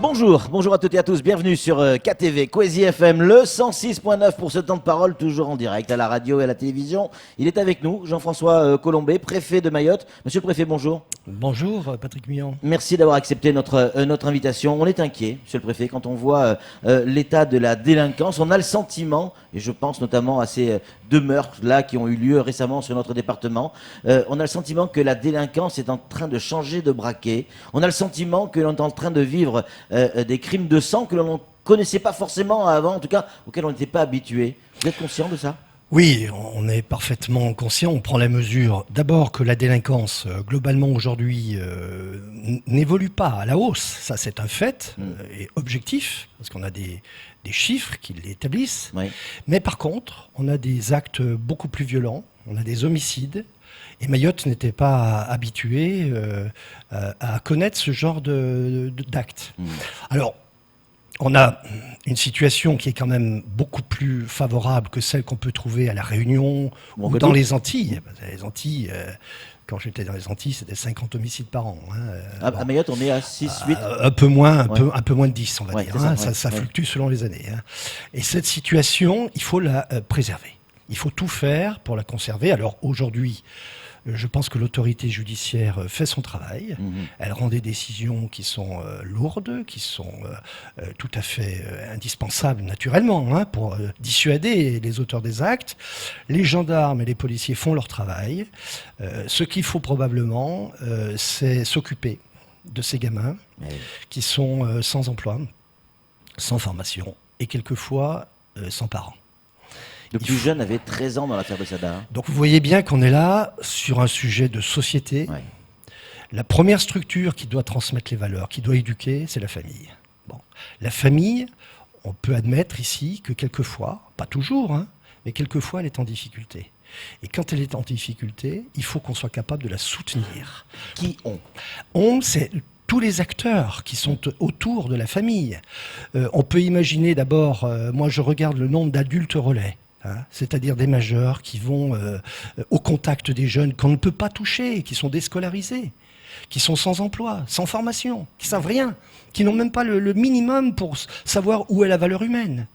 Bonjour à toutes et à tous, bienvenue sur KTV, Kwezi FM, le 106.9 pour ce temps de parole, toujours en direct à la radio et à la télévision. Il est avec nous, Jean-François Colombet, préfet de Mayotte. Monsieur le préfet, bonjour. Bonjour, Patrick Millon. Merci d'avoir accepté notre invitation. On est inquiet, monsieur le préfet, quand on voit l'état de la délinquance. On a le sentiment, et je pense notamment à ces deux meurtres là qui ont eu lieu récemment sur notre département, on a le sentiment que la délinquance est en train de changer de braquet. On a le sentiment que l'on est en train de vivre des crimes de sang que l'on ne connaissait pas forcément avant, en tout cas auxquels on n'était pas habitué. Vous êtes conscient de ça ? Oui, on est parfaitement conscient, on prend la mesure d'abord que la délinquance globalement aujourd'hui n'évolue pas à la hausse, ça c'est un fait et objectif, parce qu'on a des chiffres qui l'établissent, oui. Mais par contre on a des actes beaucoup plus violents, on a des homicides, et Mayotte n'était pas habituée à connaître ce genre d'actes. Alors, on a une situation qui est quand même beaucoup plus favorable que celle qu'on peut trouver à La Réunion ou dans les Antilles. Les Antilles, quand j'étais dans les Antilles, c'était 50 homicides par an. À Mayotte, on est à 6, 8 un peu moins de 10, on va dire. Ça fluctue selon les années. Et cette situation, il faut la préserver. Il faut tout faire pour la conserver. Alors aujourd'hui, je pense que l'autorité judiciaire fait son travail. Elle rend des décisions qui sont lourdes, qui sont tout à fait indispensables naturellement pour dissuader les auteurs des actes. Les gendarmes et les policiers font leur travail. Ce qu'il faut probablement, c'est s'occuper de ces gamins qui sont sans emploi, sans formation et quelquefois sans parents. Le plus jeune avait 13 ans dans l'affaire de Sada. Donc vous voyez bien qu'on est là sur un sujet de société. Ouais. La première structure qui doit transmettre les valeurs, qui doit éduquer, c'est la famille. Bon. La famille, on peut admettre ici que quelquefois, pas toujours, mais quelquefois elle est en difficulté. Et quand elle est en difficulté, il faut qu'on soit capable de la soutenir. Qui on ? On, c'est tous les acteurs qui sont autour de la famille. On peut imaginer d'abord, moi je regarde le nombre d'adultes relais. C'est-à-dire des majeurs qui vont au contact des jeunes qu'on ne peut pas toucher, qui sont déscolarisés, qui sont sans emploi, sans formation, qui savent rien, qui n'ont même pas le minimum pour savoir où est la valeur humaine.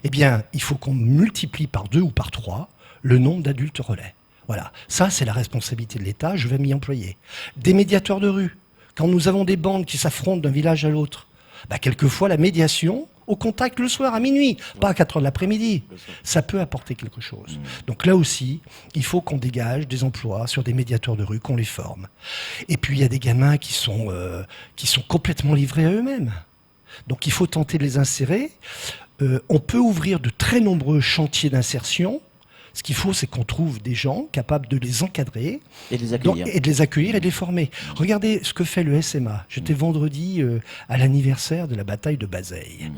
Eh bien, il faut qu'on multiplie par 2 ou par 3 le nombre d'adultes relais. Voilà, ça c'est la responsabilité de l'État, je vais m'y employer. Des médiateurs de rue, quand nous avons des bandes qui s'affrontent d'un village à l'autre, quelquefois la médiation au contact le soir à minuit, pas à 4 heures de l'après-midi. Ça peut apporter quelque chose. Donc là aussi, il faut qu'on dégage des emplois sur des médiateurs de rue, qu'on les forme. Et puis il y a des gamins qui sont complètement livrés à eux-mêmes. Donc il faut tenter de les insérer. On peut ouvrir de très nombreux chantiers d'insertion. Ce qu'il faut, c'est qu'on trouve des gens capables de les encadrer et de les accueillir, et de les former. Regardez ce que fait le SMA. J'étais vendredi à l'anniversaire de la bataille de Bazeilles.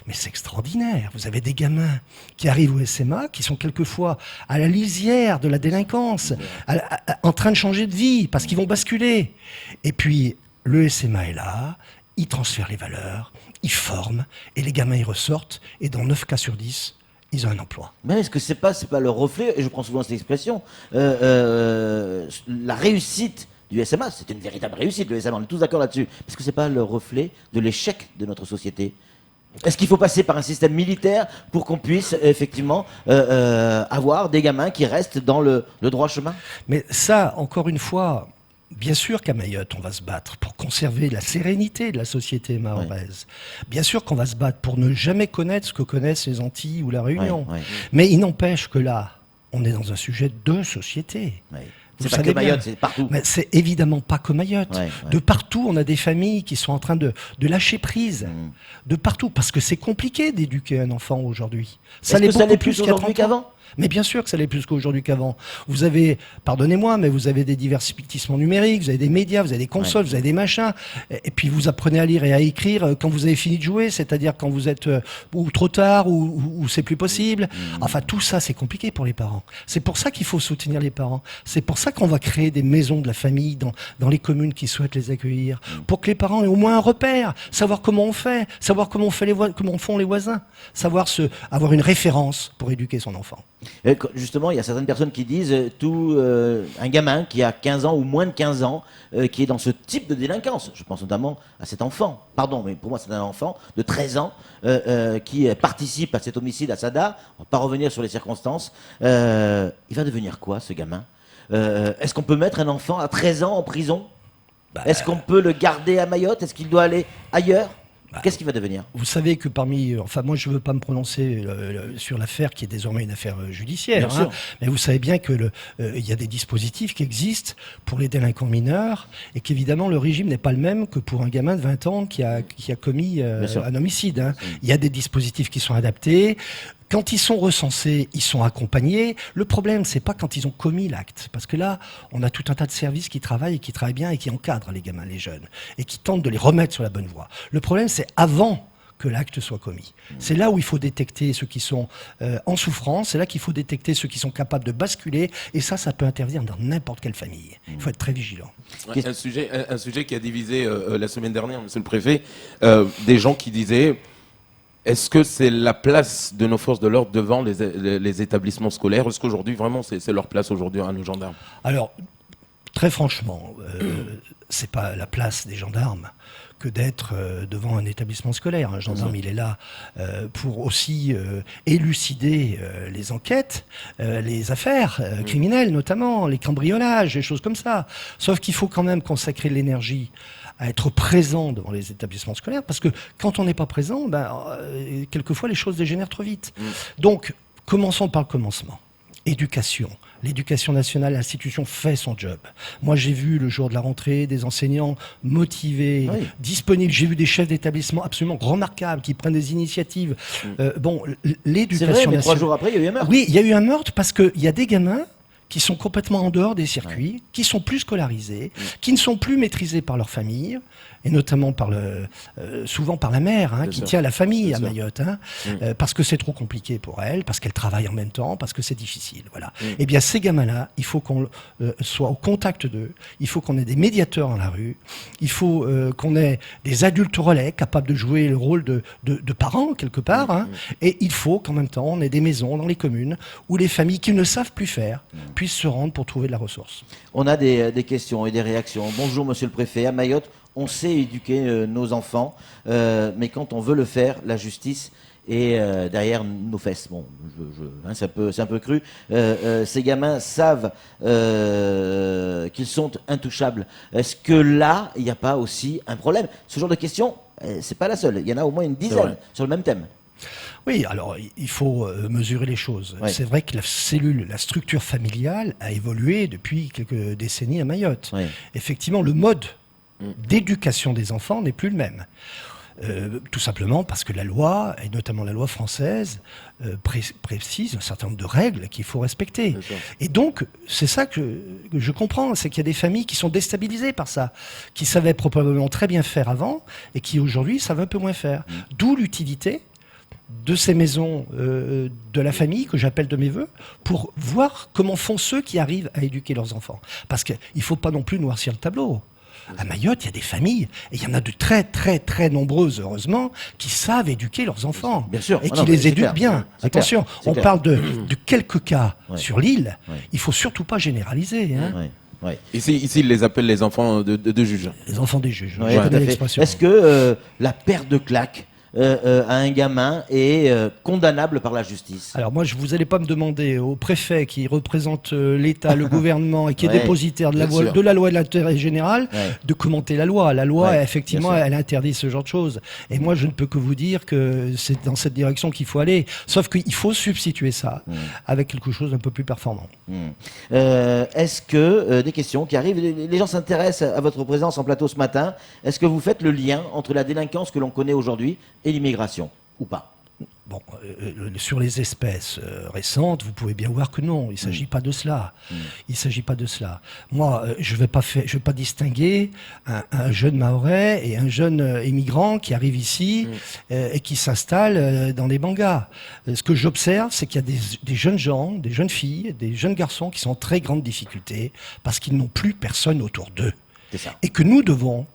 Mais c'est extraordinaire. Vous avez des gamins qui arrivent au SMA, qui sont quelquefois à la lisière de la délinquance, en train de changer de vie, parce qu'ils vont basculer. Et puis, le SMA est là, il transfère les valeurs, il forme, et les gamins, ils ressortent, et dans 9 cas sur 10, ils ont un emploi. Mais est-ce que c'est pas le reflet, et je prends souvent cette expression, la réussite du SMA, c'est une véritable réussite, le SMA, on est tous d'accord là-dessus. Est-ce que c'est pas le reflet de l'échec de notre société ? Est-ce qu'il faut passer par un système militaire pour qu'on puisse effectivement avoir des gamins qui restent dans le droit chemin ? Mais ça, encore une fois, bien sûr qu'à Mayotte, on va se battre pour conserver la sérénité de la société mahoraise. Ouais. Bien sûr qu'on va se battre pour ne jamais connaître ce que connaissent les Antilles ou la Réunion. Ouais. Mais il n'empêche que là, on est dans un sujet de société. Ouais. C'est pas que Mayotte, c'est partout. Mais c'est évidemment pas que Mayotte. De partout, on a des familles qui sont en train de lâcher prise. De partout, parce que c'est compliqué d'éduquer un enfant aujourd'hui. Ça l'est plus aujourd'hui qu'avant ? Mais bien sûr que ça l'est plus qu'aujourd'hui qu'avant. Vous avez, pardonnez-moi, mais vous avez des diversifications numériques, vous avez des médias, vous avez des consoles, vous avez des machins, et puis vous apprenez à lire et à écrire quand vous avez fini de jouer, c'est-à-dire quand vous êtes ou trop tard ou c'est plus possible. Enfin, tout ça, c'est compliqué pour les parents. C'est pour ça qu'il faut soutenir les parents. C'est pour ça qu'on va créer des maisons de la famille dans les communes qui souhaitent les accueillir, pour que les parents aient au moins un repère, savoir comment on fait, savoir comment font les voisins, savoir avoir une référence pour éduquer son enfant. Justement, il y a certaines personnes qui disent un gamin qui a 15 ans ou moins de 15 ans qui est dans ce type de délinquance. Je pense notamment à cet enfant, pardon, mais pour moi c'est un enfant de 13 ans qui participe à cet homicide à Sada. On va pas revenir sur les circonstances. Il va devenir quoi, ce gamin? Est-ce qu'on peut mettre un enfant à 13 ans en prison? Est-ce qu'on peut le garder à Mayotte? Est-ce qu'il doit aller ailleurs? Qu'est-ce qu'il va devenir? Vous savez que moi je ne veux pas me prononcer sur l'affaire qui est désormais une affaire judiciaire, Bien sûr. Mais vous savez bien que il y a des dispositifs qui existent pour les délinquants mineurs et qu'évidemment le régime n'est pas le même que pour un gamin de 20 ans qui a commis un homicide. Il y a des dispositifs qui sont adaptés. Quand ils sont recensés, ils sont accompagnés. Le problème, c'est pas quand ils ont commis l'acte. Parce que là, on a tout un tas de services qui travaillent bien et qui encadrent les gamins, les jeunes, et qui tentent de les remettre sur la bonne voie. Le problème, c'est avant que l'acte soit commis. C'est là où il faut détecter ceux qui sont en souffrance, c'est là qu'il faut détecter ceux qui sont capables de basculer, et ça peut intervenir dans n'importe quelle famille. Il faut être très vigilant. Ouais, un sujet qui a divisé la semaine dernière, monsieur le préfet, des gens qui disaient... Est-ce que c'est la place de nos forces de l'ordre devant les établissements scolaires? Est-ce qu'aujourd'hui, vraiment, c'est leur place aujourd'hui à nos gendarmes? Alors, très franchement, c'est pas la place des gendarmes que d'être devant un établissement scolaire. Un gendarme, il est là pour aussi élucider les enquêtes, les affaires criminelles notamment, les cambriolages, les choses comme ça. Sauf qu'il faut quand même consacrer de l'énergie à être présent devant les établissements scolaires, parce que quand on n'est pas présent, quelquefois les choses dégénèrent trop vite. Donc, commençons par le commencement. Éducation. L'éducation nationale, l'institution fait son job. Moi, j'ai vu le jour de la rentrée des enseignants motivés, disponibles. J'ai vu des chefs d'établissement absolument remarquables qui prennent des initiatives. L'éducation nationale. C'est vrai, mais 3 jours après, il y a eu un meurtre. Oui, il y a eu un meurtre parce qu'il y a des gamins qui sont complètement en dehors des circuits, qui sont plus scolarisés, qui ne sont plus maîtrisés par leur famille, et notamment souvent par la mère, qui tient la famille à Mayotte, parce que c'est trop compliqué pour elle, parce qu'elle travaille en même temps, parce que c'est difficile. Voilà. Eh bien, ces gamins-là, il faut qu'on soit au contact d'eux, il faut qu'on ait des médiateurs dans la rue, il faut qu'on ait des adultes relais capables de jouer le rôle de parents, quelque part, et il faut qu'en même temps, on ait des maisons dans les communes où les familles qui ne savent plus faire puissent se rendre pour trouver de la ressource. On a des questions et des réactions. Bonjour, monsieur le préfet. À Mayotte, on sait éduquer nos enfants, mais quand on veut le faire, la justice est derrière nos fesses. Bon, c'est un peu cru. Ces gamins savent qu'ils sont intouchables. Est-ce que là, il n'y a pas aussi un problème? Ce genre de questions, c'est pas la seule. Il y en a au moins une dizaine sur le même thème. Oui, alors il faut mesurer les choses. Ouais. C'est vrai que la structure familiale a évolué depuis quelques décennies à Mayotte. Ouais. Effectivement, le mode d'éducation des enfants n'est plus le même. Tout simplement parce que la loi, et notamment la loi française, précise un certain nombre de règles qu'il faut respecter. Et donc, c'est ça que je comprends, c'est qu'il y a des familles qui sont déstabilisées par ça, qui savaient probablement très bien faire avant, et qui aujourd'hui savent un peu moins faire. D'où l'utilité de ces maisons de la famille, que j'appelle de mes voeux, pour voir comment font ceux qui arrivent à éduquer leurs enfants. Parce qu'il ne faut pas non plus noircir le tableau. À Mayotte, il y a des familles, et il y en a de très très très nombreuses, heureusement, qui savent éduquer leurs enfants. Bien sûr. Et qui les éduquent bien. Attention, on parle de quelques cas sur l'île, il ne faut surtout pas généraliser. Ouais. Ici, ils les appellent les enfants de juges. Les enfants des juges. Ouais, tout à fait. Est-ce que la paire de claques à un gamin est condamnable par la justice? Alors moi, vous n'allez pas me demander au préfet qui représente l'État, le gouvernement et qui est dépositaire de la loi de l'intérêt général de commenter la loi. La loi, effectivement, elle interdit ce genre de choses. Et moi, je ne peux que vous dire que c'est dans cette direction qu'il faut aller. Sauf qu'il faut substituer ça avec quelque chose d'un peu plus performant. Est-ce que, des questions qui arrivent, les gens s'intéressent à votre présence en plateau ce matin. Est-ce que vous faites le lien entre la délinquance que l'on connaît aujourd'hui et l'immigration, ou pas? sur les espèces récentes, vous pouvez bien voir que non, il ne s'agit pas de cela. Il s'agit pas de cela. Moi, je vais pas distinguer un jeune Mahorais et un jeune immigrant qui arrive ici et qui s'installe dans les bangas. Ce que j'observe, c'est qu'il y a des jeunes gens, des jeunes filles, des jeunes garçons qui sont en très grande difficulté parce qu'ils n'ont plus personne autour d'eux. C'est ça. Et que nous devons,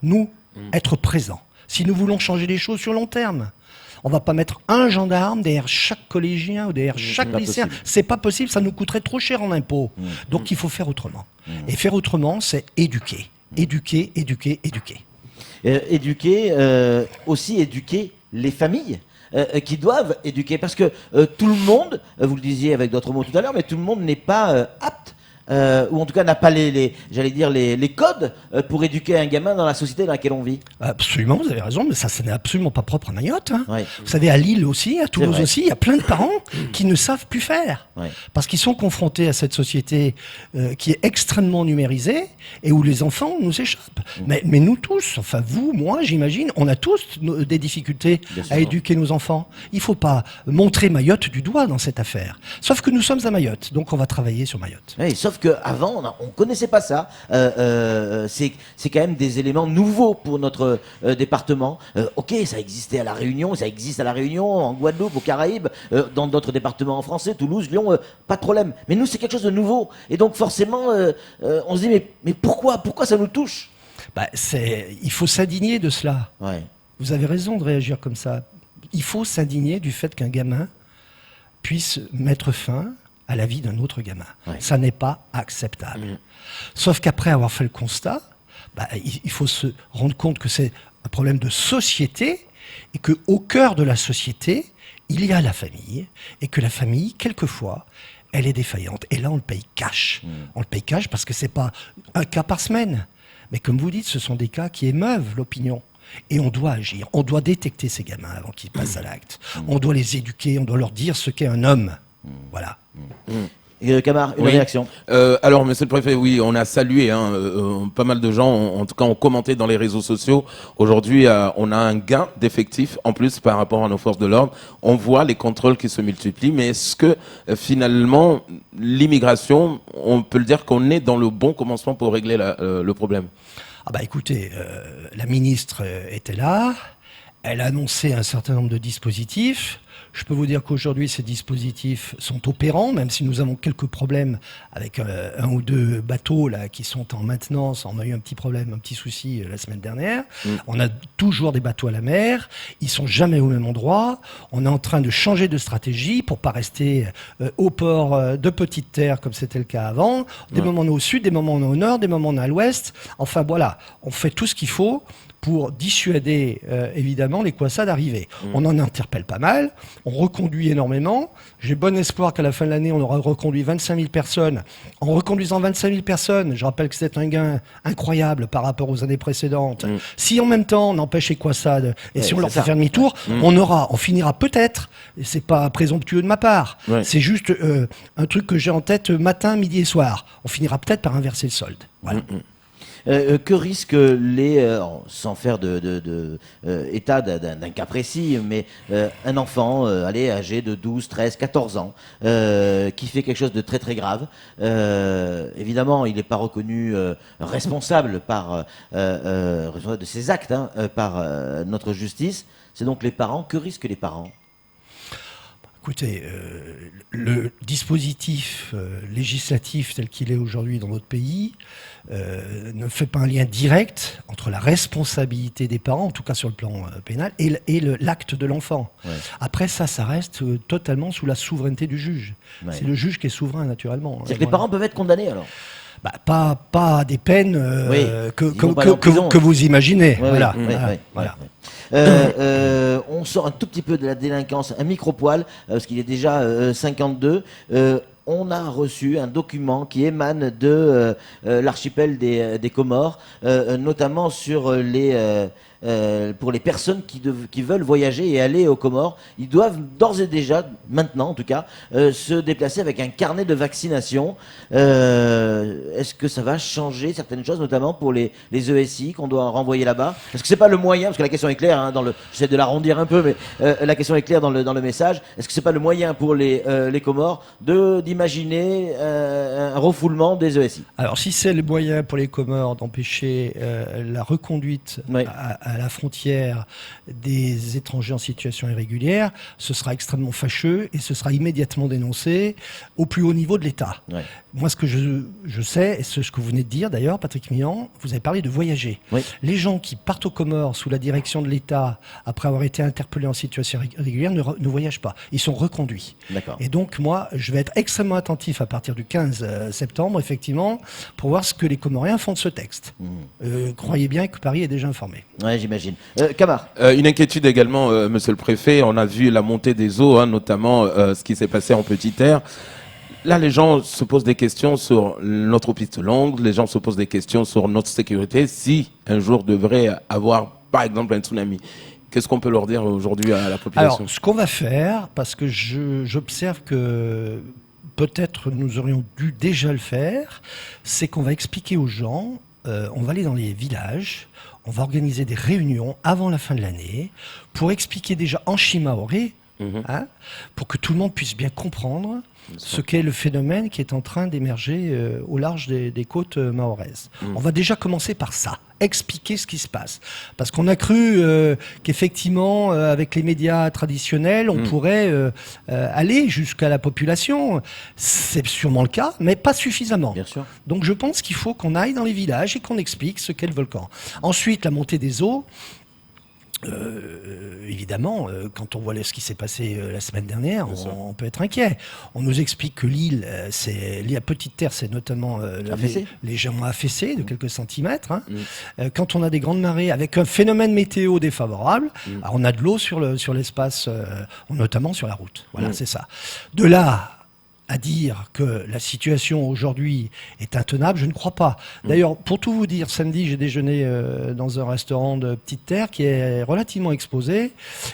être présents. Si nous voulons changer les choses sur long terme. On va pas mettre un gendarme derrière chaque collégien ou derrière chaque lycéen. C'est pas possible, ça nous coûterait trop cher en impôts. Donc il faut faire autrement. Et faire autrement, c'est éduquer. Éduquer, éduquer, éduquer. Aussi éduquer les familles. Qui doivent éduquer, parce que tout le monde, vous le disiez avec d'autres mots tout à l'heure, mais tout le monde n'est pas apte, ou en tout cas n'a pas les codes pour éduquer un gamin dans la société dans laquelle on vit. Absolument, vous avez raison, mais ça n'est absolument pas propre à Mayotte. Hein. Ouais. Vous savez, à Lille aussi, à Toulouse aussi, il y a plein de parents qui ne savent plus faire. Ouais. Parce qu'ils sont confrontés à cette société qui est extrêmement numérisée et où les enfants nous échappent. Mais nous tous, enfin vous, moi, j'imagine, on a tous des difficultés à éduquer nos enfants. Il ne faut pas montrer Mayotte du doigt dans cette affaire. Sauf que nous sommes à Mayotte, donc on va travailler sur Mayotte. Oui, sauf qu'avant, on ne connaissait pas ça. C'est quand même des éléments nouveaux pour notre département. Ok, ça existait à La Réunion, ça existe à La Réunion, en Guadeloupe, aux Caraïbes, dans d'autres départements en français, Toulouse, Lyon, pas de problème. Mais nous, c'est quelque chose de nouveau. Et donc forcément, on se dit, mais pourquoi ça nous touche? Il faut s'indigner de cela. Ouais. Vous avez raison de réagir comme ça. Il faut s'indigner du fait qu'un gamin puisse mettre fin à la vie d'un autre gamin. Ouais. Ça n'est pas acceptable. Sauf qu'après avoir fait le constat, il faut se rendre compte que c'est un problème de société et qu'au cœur de la société, il y a la famille et que la famille, quelquefois, elle est défaillante. Et là, on le paye cash. On le paye cash parce que c'est pas un cas par semaine. Mais comme vous dites, ce sont des cas qui émeuvent l'opinion. Et on doit agir. On doit détecter ces gamins avant qu'ils passent à l'acte. On doit les éduquer. On doit leur dire ce qu'est un homme. Voilà. Camar, une réaction. Alors, monsieur le préfet, oui, on a salué, pas mal de gens, en tout cas, ont commenté dans les réseaux sociaux. Aujourd'hui, on a un gain d'effectifs, en plus, par rapport à nos forces de l'ordre. On voit les contrôles qui se multiplient, mais est-ce que, finalement, l'immigration, on peut le dire qu'on est dans le bon commencement pour régler le problème? Écoutez, la ministre était là. Elle a annoncé un certain nombre de dispositifs. Je peux vous dire qu'aujourd'hui, ces dispositifs sont opérants, même si nous avons quelques problèmes avec un ou deux bateaux là qui sont en maintenance. On a eu un petit problème, un petit souci la semaine dernière. On a toujours des bateaux à la mer. Ils sont jamais au même endroit. On est en train de changer de stratégie pour pas rester au port de petites terres comme c'était le cas avant. Des moments on est au sud, des moments on est au nord, des moments on est à l'ouest. Enfin voilà, on fait tout ce qu'il faut pour dissuader évidemment les Kwassa d'arriver. On en interpelle pas mal, on reconduit énormément. J'ai bon espoir qu'à la fin de l'année, on aura reconduit 25 000 personnes. En reconduisant 25 000 personnes, je rappelle que c'est un gain incroyable par rapport aux années précédentes. Si en même temps on empêche les Kwassa et si on leur fait faire demi-tour, on finira peut-être, et c'est pas présomptueux de ma part, c'est juste un truc que j'ai en tête matin, midi et soir, on finira peut-être par inverser le solde. Voilà. Que risquent sans faire état d'un cas précis, mais un enfant âgé de 12, 13, 14 ans, qui fait quelque chose de très très grave. Évidemment, il n'est pas reconnu responsable responsable de ses actes par notre justice. C'est donc les parents. Que risquent les parents ? Écoutez, le dispositif législatif tel qu'il est aujourd'hui dans notre pays ne fait pas un lien direct entre la responsabilité des parents, en tout cas sur le plan pénal, et l'acte de l'enfant. Ouais. Après, ça reste totalement sous la souveraineté du juge. Ouais. C'est le juge qui est souverain, naturellement. C'est que les parents peuvent être condamnés, alors ? Pas des peines que vous imaginez. On sort un tout petit peu de la délinquance, un micro-poil, parce qu'il est déjà 52. On a reçu un document qui émane de l'archipel des Comores, notamment sur les pour les personnes qui veulent voyager et aller aux Comores. Ils doivent d'ores et déjà, maintenant en tout cas, se déplacer avec un carnet de vaccination. Est-ce que ça va changer certaines choses, notamment pour les ESI qu'on doit renvoyer là-bas? Est-ce que c'est pas le moyen, parce que la question est claire, hein, j'essaie de l'arrondir un peu, mais la question est claire dans le message. Est-ce que c'est pas le moyen pour les Comores d'imaginer un refoulement des ESI? Alors, si c'est le moyen pour les Comores d'empêcher la reconduite Oui. à la frontière des étrangers en situation irrégulière, ce sera extrêmement fâcheux et ce sera immédiatement dénoncé au plus haut niveau de l'État. Ouais. Moi, ce que je sais, et ce que vous venez de dire d'ailleurs, Patrick Millan, vous avez parlé de voyager. Oui. Les gens qui partent aux Comores sous la direction de l'État, après avoir été interpellés en situation irrégulière, ne voyagent pas. Ils sont reconduits. D'accord. Et donc, moi, je vais être extrêmement attentif à partir du 15 septembre, effectivement, pour voir ce que les Comoriens font de ce texte. Croyez bien que Paris est déjà informé. Ouais, j'imagine. Camar. Une inquiétude également, monsieur le préfet. On a vu la montée des eaux, hein, notamment ce qui s'est passé en Petite-Terre. Là, les gens se posent des questions sur notre piste longue, les gens se posent des questions sur notre sécurité. Si un jour devrait avoir, par exemple, un tsunami, qu'est-ce qu'on peut leur dire aujourd'hui à la population? Alors, ce qu'on va faire, parce que j'observe que peut-être nous aurions dû déjà le faire, c'est qu'on va expliquer aux gens, on va aller dans les villages, on va organiser des réunions avant la fin de l'année pour expliquer déjà en shimaoré, hein, pour que tout le monde puisse bien comprendre ce qu'est le phénomène qui est en train d'émerger au large des côtes mahoraises. On va déjà commencer par ça, expliquer ce qui se passe. Parce qu'on a cru qu'effectivement, avec les médias traditionnels, on pourrait aller jusqu'à la population. C'est sûrement le cas, mais pas suffisamment. Bien sûr. Donc je pense qu'il faut qu'on aille dans les villages et qu'on explique ce qu'est le volcan. Ensuite, la montée des eaux. Évidemment, quand on voit ce qui s'est passé la semaine dernière, on peut être inquiet. On nous explique que l'île, la Petite-Terre, c'est notamment légèrement affaissée de quelques centimètres. Hein. Quand on a des grandes marées avec un phénomène météo défavorable, alors on a de l'eau sur l'espace, notamment sur la route. Voilà, c'est ça. De là à dire que la situation aujourd'hui est intenable, je ne crois pas. D'ailleurs, pour tout vous dire, samedi, j'ai déjeuné dans un restaurant de Petite-Terre qui est relativement exposé.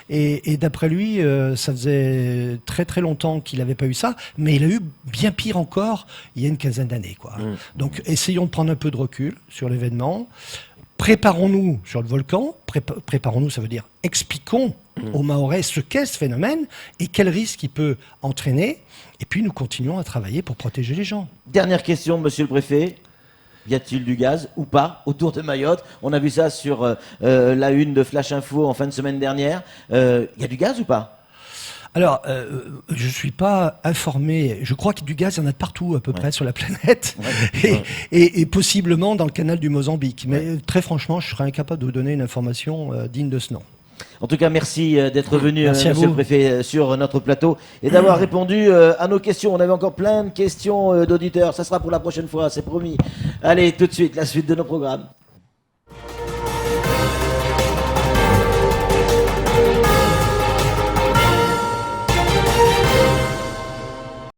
Et d'après lui, ça faisait très très longtemps qu'il n'avait pas eu ça, mais il a eu bien pire encore il y a une quinzaine d'années, quoi. Donc, essayons de prendre un peu de recul sur l'événement. Préparons-nous sur le volcan. Préparons-nous, ça veut dire expliquons aux Mahorais ce qu'est ce phénomène et quel risque il peut entraîner. Et puis nous continuons à travailler pour protéger les gens. Dernière question, monsieur le préfet. Y a-t-il du gaz ou pas autour de Mayotte? On a vu ça sur la une de Flash Info en fin de semaine dernière. Y a du gaz ou pas? Alors, je suis pas informé. Je crois que du gaz, il y en a de partout à peu près sur la planète, et possiblement dans le canal du Mozambique. Mais très franchement, je serais incapable de vous donner une information digne de ce nom. En tout cas, merci d'être venu, Merci à monsieur vous. le préfet, sur notre plateau et d'avoir répondu à nos questions. On avait encore plein de questions d'auditeurs. Ça sera pour la prochaine fois, c'est promis. Allez, tout de suite, la suite de nos programmes.